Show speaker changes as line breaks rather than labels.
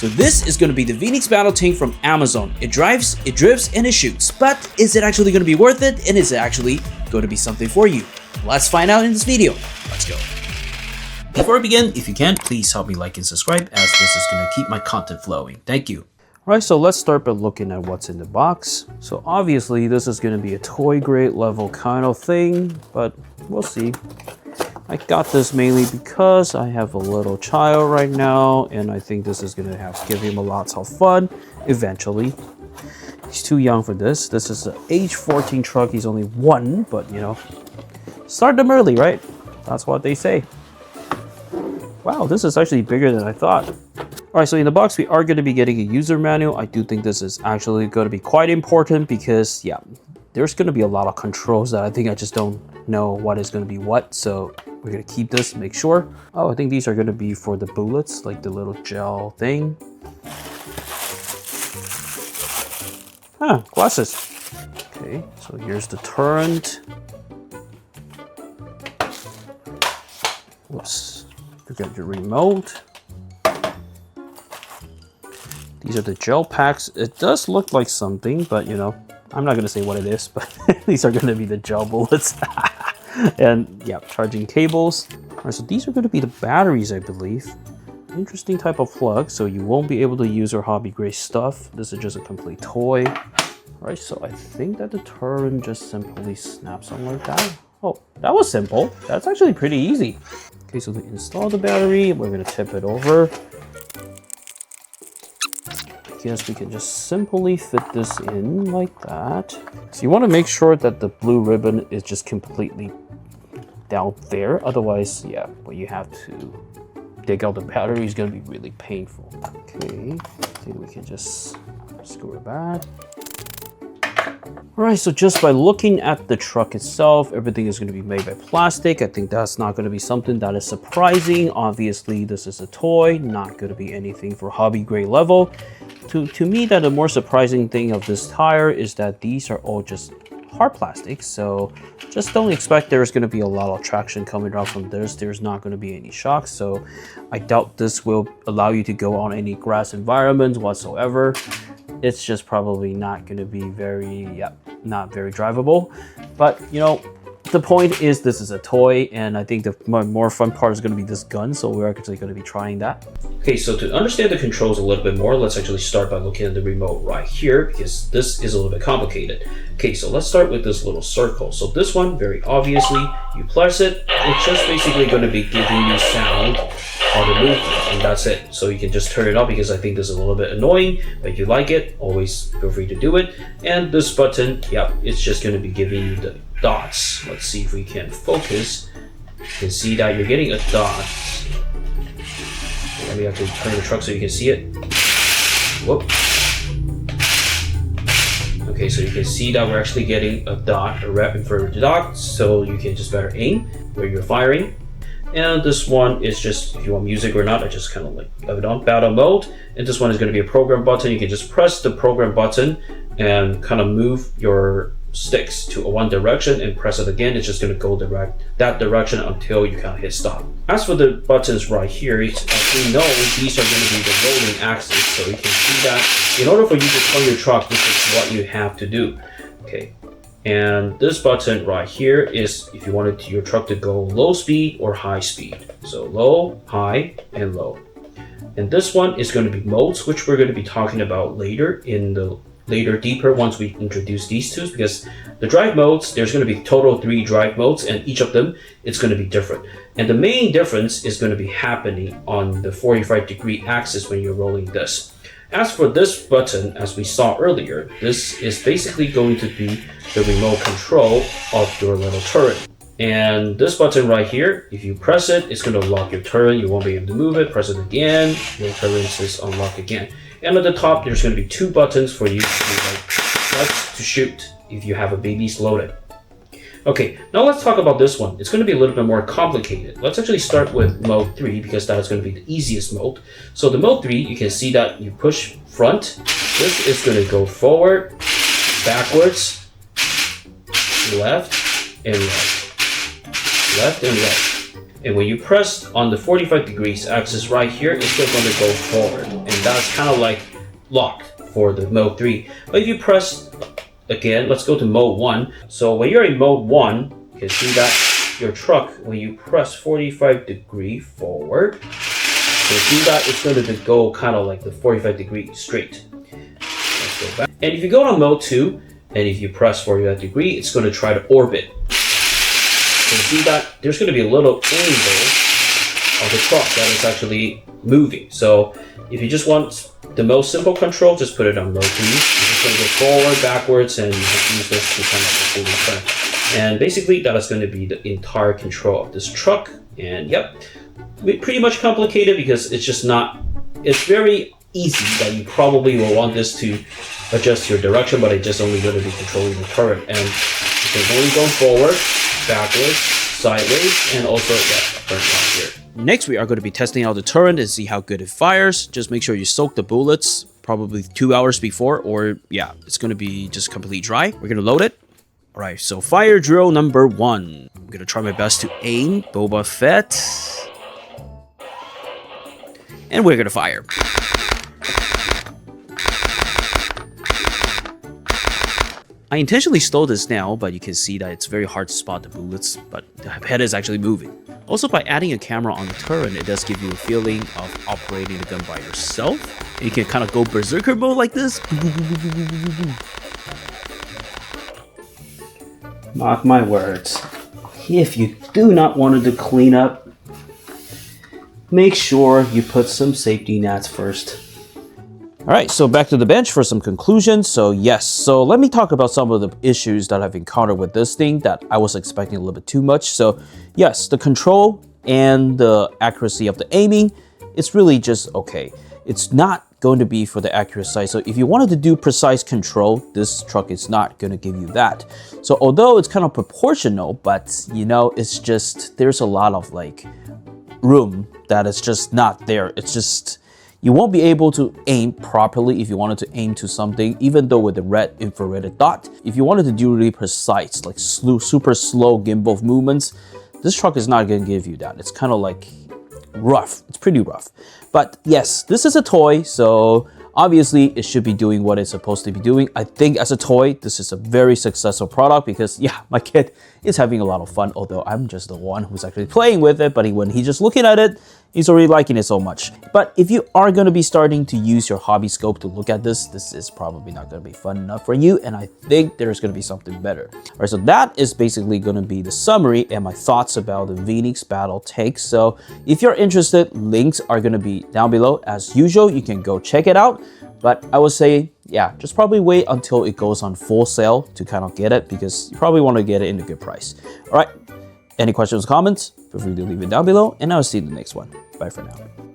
So this is going to be the Phoenix Battle Tank from Amazon. It drives, it drifts, and it shoots. But is it actually going to be worth it? And is it actually going to be something for you? Let's find out in this video. Let's go. Before I begin, if you can, please help me like and subscribe, as this is going to keep my content flowing. Thank you. Alright, so let's start by looking at what's in the box. So obviously this is going to be a toy grade level kind of thing, but we'll see. I got this mainly because I have a little child right now, and I think this is going to have to give him a lot of fun eventually. He's too young for this. This is an age 14 truck. He's only 1, but you know, start them early, right? That's what they say. Wow, this is actually bigger than I thought. Alright, so in the box we are going to be getting a user manual. I do think this is actually going to be quite important because, yeah, there's going to be a lot of controls that I think I just don't know what is going to be what. So we're going to keep this, make sure. Oh, I think these are going to be for the bullets, like the little gel thing. Ah, glasses. Okay, so here's the turret. Whoops. Forget your remote. These are the gel packs. It does look like something, but you know, I'm not going to say what it is, but these are going to be the gel bullets. And yeah, charging cables. All right, so these are going to be the batteries, I believe. Interesting type of plug, so you won't be able to use your hobby gray stuff. This is just a complete toy. All right, so I think that the turret just simply snaps on like that. Oh, that was simple. That's actually pretty easy. Okay, so to install the battery, we're going to tip it over. I guess we can just simply fit this in like that. So you want to make sure that the blue ribbon is just completely down there. Otherwise, yeah, when you have to dig out the battery, is going to be really painful. Okay, I think we can just screw it back. Alright, so just by looking at the truck itself, everything is going to be made by plastic. I think that's not going to be something that is surprising. Obviously, this is a toy, not going to be anything for hobby grade level. To me, that the more surprising thing of this tire is that these are all just hard plastic. So just don't expect there's going to be a lot of traction coming out from this. There's not going to be any shocks. So I doubt this will allow you to go on any grass environments whatsoever. It's just probably not going to be not very drivable. But you know, the point is this is a toy, and I think the more fun part is going to be this gun, so we're actually going to be trying that. Okay, so to understand the controls a little bit more, let's actually start by looking at the remote right here, because this is a little bit complicated. Okay, so let's start with this little circle. So this one, very obviously, you press it, it's just basically going to be giving you sound on the movement, and that's it. So you can just turn it off, because I think this is a little bit annoying, but if you like it, always feel free to do it. And this button, yeah, it's just going to be giving you the dots. Let's see if we can focus. You can see that you're getting a dot. Let me have to turn the truck so you can see it. Whoop. Okay, so you can see that we're actually getting a dot, a red inverted dot, so you can just better aim where you're firing. And this one is just, if you want music or not, I just kind of like have it on battle mode. And this one is going to be a program button. You can just press the program button and kind of move your sticks to one direction and press it again. It's just going to go that direction until you kind of hit stop. As for the buttons right here, as we know, these are going to be the rolling axis. So you can see that in order for you to turn your truck, this is what you have to do. Okay. And this button right here is if you wanted your truck to go low speed or high speed. So low, high, and low. And this one is going to be modes, which we're going to be talking about later deeper once we introduce these two, because the drive modes, there's going to be total 3 drive modes, and each of them it's going to be different. And the main difference is going to be happening on the 45-degree axis when you're rolling this. As for this button, as we saw earlier, this is basically going to be the remote control of your little turret. And this button right here, if you press it, it's going to lock your turret. You won't be able to move it. Press it again, your turret is unlocked again. And at the top, there's going to be 2 buttons for you to press to shoot if you have a baby's loaded. Okay, now let's talk about this one. It's going to be a little bit more complicated. Let's actually start with mode 3, because that is going to be the easiest mode. So the mode 3, you can see that you push front. This is going to go forward, backwards, left, and right. Left and right. And when you press on the 45 degrees axis right here, it's still going to go forward. And that's kind of like locked for the mode 3. But if you press again, let's go to mode 1. So when you're in mode 1, you can see that your truck, when you press 45 degree forward, you see that it's going to go kind of like the 45 degree straight. Let's go back. And if you go to mode 2, and if you press 45 degree, it's going to try to orbit. So you see that there's going to be a little angle of the truck that is actually moving. So if you just want the most simple control, just put it on mode 3. You're just going to go forward, backwards, and you can use this to kind of fully turn. And basically, that is going to be the entire control of this truck. And yep, pretty much complicated because it's just not, it's very easy that you probably will want this to adjust your direction, but it's just only going to be controlling the turret. And you can only go forward, backwards, sideways, and also turn right here. Next, we are going to be testing out the turret and see how good it fires. Just make sure you soak the bullets probably 2 hours before, or yeah, it's going to be just completely dry. We're going to load it. All right, so fire drill number 1. I'm going to try my best to aim Boba Fett. And we're going to fire. I intentionally slowed this down, but you can see that it's very hard to spot the bullets, but the head is actually moving. Also, by adding a camera on the turret, it does give you a feeling of operating the gun by yourself. And you can kind of go berserker mode like this. Mark my words, if you do not want to clean up, make sure you put some safety nets first. Alright, so back to the bench for some conclusions. So yes, so let me talk about some of the issues that I've encountered with this thing that I was expecting a little bit too much. So yes, the control and the accuracy of the aiming, it's really just okay. It's not going to be for the accurate side. So if you wanted to do precise control, this truck is not going to give you that. So although it's kind of proportional, but you know, it's just, there's a lot of like room that is just not there. It's just, you won't be able to aim properly if you wanted to aim to something, even though with the red infrared dot. If you wanted to do really precise, like super slow gimbal movements, this truck is not going to give you that. It's kind of like rough. It's pretty rough. But yes, this is a toy, so obviously it should be doing what it's supposed to be doing. I think as a toy, this is a very successful product because yeah, my kid is having a lot of fun, although I'm just the one who's actually playing with it. But when he's just looking at it, he's already liking it so much. But if you are going to be starting to use your hobby scope to look at this, this is probably not going to be fun enough for you. And I think there's going to be something better. All right, so that is basically going to be the summary and my thoughts about the Phoenix Battle Tank. So if you're interested, links are going to be down below. As usual, you can go check it out. But I would say, yeah, just probably wait until it goes on full sale to kind of get it, because you probably want to get it in a good price. All right, any questions or comments? Feel free to leave it down below, and I'll see you in the next one. Bye for now.